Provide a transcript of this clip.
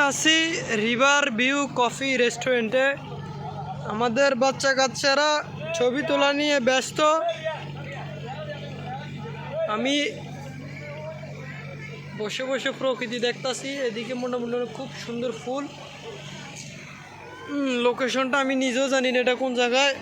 আছি river view coffee রেস্টুরেন্টে। আমাদের বাচ্চা কাচ্চারা ছবি তোলা নিয়ে ব্যস্ত। আমি বসে বসে প্রকৃতি দেখতাছি। এদিকে মোটামুটি খুব সুন্দর ফুল। লোকেশনটা আমি নিজেও জানি না এটা কোন জায়গায়।